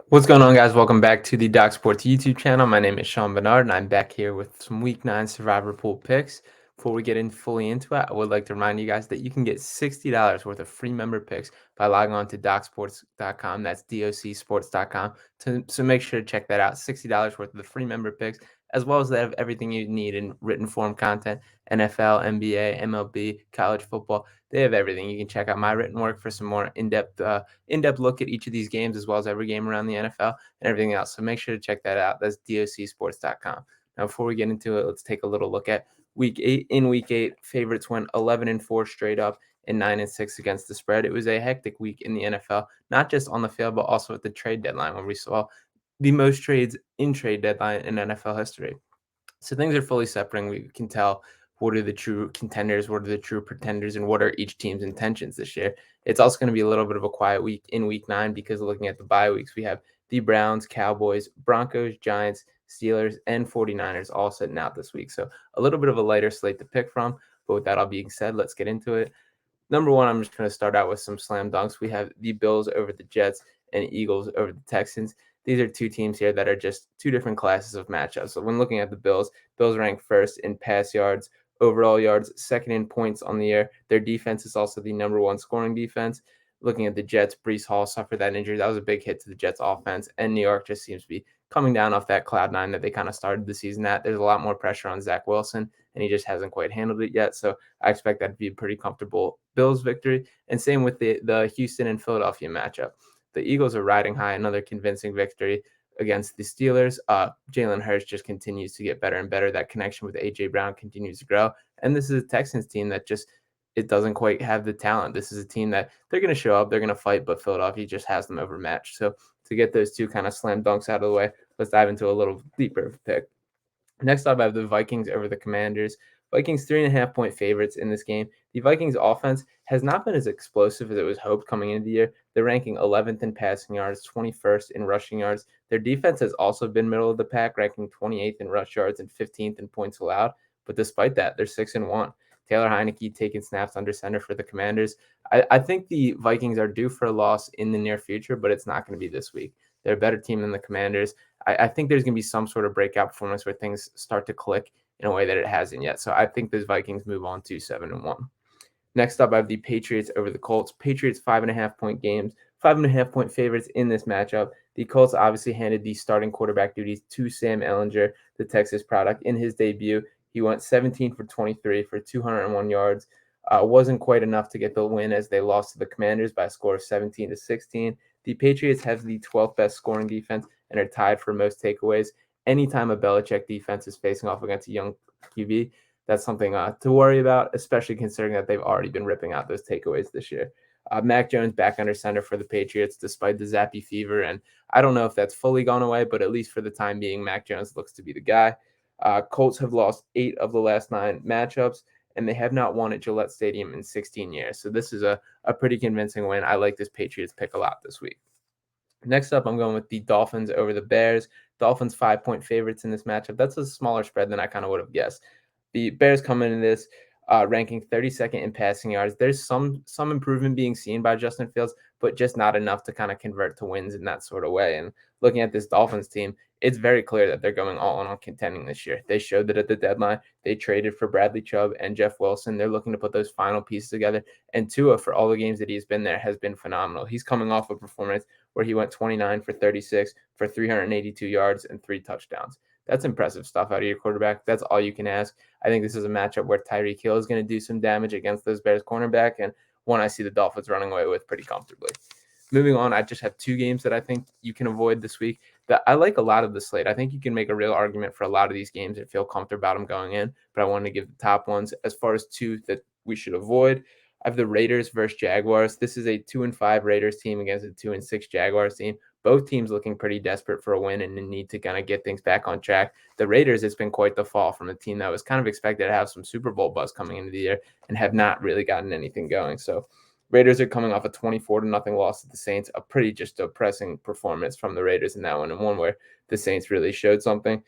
What's going on, guys? Welcome back to the Doc Sports YouTube channel. My name is Sean Barnard, and I'm back here with some Week 9 Survivor Pool picks. Before we get fully into it, I would like to remind you guys that you can get $60 worth of free member picks by logging on to docsports.com. That's docsports.com. So make sure to check that out. $60 worth of the free member picks, as well as that of everything you need in written form content: NFL, NBA, MLB, college football. They have everything. You can check out my written work for some more in-depth look at each of these games, as well as every game around the NFL and everything else. So make sure to check that out. That's docsports.com. Now, before we get into it, let's take a little look at week 8. In week 8, favorites went 11-4 straight up and 9-6 against the spread. It was a hectic week in the NFL, not just on the field, but also at the trade deadline, where we saw the most trades in trade deadline in NFL history. So things are fully separating. We can tell what are the true contenders, what are the true pretenders, and what are each team's intentions this year. It's also going to be a little bit of a quiet week in week 9 because looking at the bye weeks, we have the Browns, Cowboys, Broncos, Giants, Steelers, and 49ers all sitting out this week. So a little bit of a lighter slate to pick from. But with that all being said, let's get into it. Number one, I'm just going to start out with some slam dunks. We have the Bills over the Jets and Eagles over the Texans. These are two teams here that are just two different classes of matchups. So when looking at the Bills rank first in pass yards, overall yards, second in points on the year. Their defense is also the number one scoring defense. Looking at the Jets, Breece Hall suffered that injury. That was a big hit to the Jets offense. And New York just seems to be coming down off that cloud nine that they kind of started the season at. There's a lot more pressure on Zach Wilson, and he just hasn't quite handled it yet. So I expect that to be a pretty comfortable Bills victory. And same with the Houston and Philadelphia matchup. The Eagles are riding high, another convincing victory against the Steelers. Jalen Hurts just continues to get better and better. That connection with A.J. Brown continues to grow. And this is a Texans team that just it doesn't quite have the talent. This is a team that they're going to show up, they're going to fight, but Philadelphia just has them overmatched. So to get those two kind of slam dunks out of the way, let's dive into a little deeper pick. Next up, I have the Vikings over the Commanders. Vikings 3.5 point favorites in this game. The Vikings offense has not been as explosive as it was hoped coming into the year. They're ranking 11th in passing yards, 21st in rushing yards. Their defense has also been middle of the pack, ranking 28th in rush yards and 15th in points allowed. But despite that, they're 6-1. Taylor Heineke taking snaps under center for the Commanders. I think the Vikings are due for a loss in the near future, but it's not going to be this week. They're a better team than the Commanders. I think there's going to be some sort of breakout performance where things start to click in a way that it hasn't yet. So I think those Vikings move on to 7-1. Next up, I have the Patriots over the Colts. Patriots 5.5 point games, 5.5 point favorites in this matchup. The Colts obviously handed the starting quarterback duties to Sam Ehlinger, the Texas product. In his debut, he went 17 for 23 for 201 yards. Wasn't quite enough to get the win as they lost to the Commanders by a score of 17-16. The Patriots have the 12th best scoring defense and are tied for most takeaways. Anytime a Belichick defense is facing off against a young QB, that's something to worry about, especially considering that they've already been ripping out those takeaways this year. Mac Jones back under center for the Patriots despite the Zappy fever, and I don't know if that's fully gone away, but at least for the time being, Mac Jones looks to be the guy. Colts have lost 8 of the last 9 matchups, and they have not won at Gillette Stadium in 16 years. So this is a pretty convincing win. I like this Patriots pick a lot this week. Next up, I'm going with the Dolphins over the Bears. Dolphins 5 point favorites in this matchup. That's a smaller spread than I kind of would have guessed. The Bears come into this ranking 32nd in passing yards. There's some improvement being seen by Justin Fields, but just not enough to kind of convert to wins in that sort of way. And looking at this Dolphins team, it's very clear that they're going all in on contending this year. They showed that at the deadline. They traded for Bradley Chubb and Jeff Wilson. They're looking to put those final pieces together. And Tua, for all the games that he's been there, has been phenomenal. He's coming off a performance where he went 29 for 36 for 382 yards and 3 touchdowns. That's impressive stuff out of your quarterback. That's all you can ask. I think this is a matchup where Tyreek Hill is going to do some damage against those Bears cornerback, and one I see the Dolphins running away with pretty comfortably. Moving on, I just have 2 games that I think you can avoid this week. I like a lot of the slate. I think you can make a real argument for a lot of these games and feel comfortable about them going in, but I wanted to give the top ones. As far as 2 that we should avoid, I have the Raiders versus Jaguars. This is a 2-5 Raiders team against a 2-6 Jaguars team. Both teams looking pretty desperate for a win and need to kind of get things back on track. The Raiders, it's been quite the fall from a team that was kind of expected to have some Super Bowl buzz coming into the year and have not really gotten anything going. So Raiders are coming off a 24-0 loss to the Saints, a pretty just depressing performance from the Raiders in that one, and one where the Saints really showed something.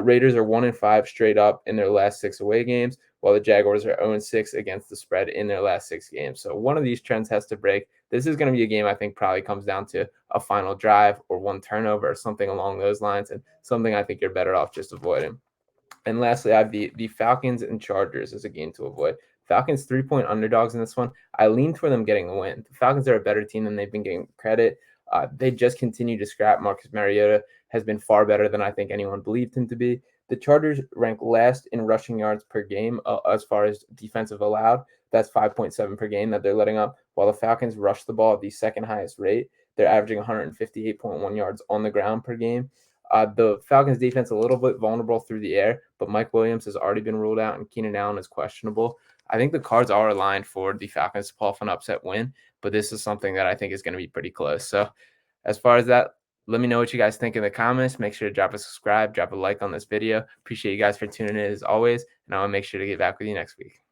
Raiders are 1-5 straight up in their last 6 away games, while the Jaguars are 0-6 against the spread in their last 6 games. So one of these trends has to break. This is going to be a game I think probably comes down to a final drive or one turnover or something along those lines, and something I think you're better off just avoiding. And lastly, I have the Falcons and Chargers as a game to avoid. Falcons 3-point underdogs in this one. I lean toward them getting the win. The Falcons are a better team than they've been getting credit. They just continue to scrap. Marcus Mariota has been far better than I think anyone believed him to be. The Chargers rank last in rushing yards per game as far as defensive allowed. That's 5.7 per game that they're letting up, while the Falcons rush the ball at the second highest rate. They're averaging 158.1 yards on the ground per game. The Falcons defense a little bit vulnerable through the air, but Mike Williams has already been ruled out and Keenan Allen is questionable. I think the cards are aligned for the Falcons to pull off an upset win, but this is something that I think is going to be pretty close. So as far as that, let me know what you guys think in the comments. Make sure to drop a subscribe, drop a like on this video. Appreciate you guys for tuning in as always, and I'll make sure to get back with you next week.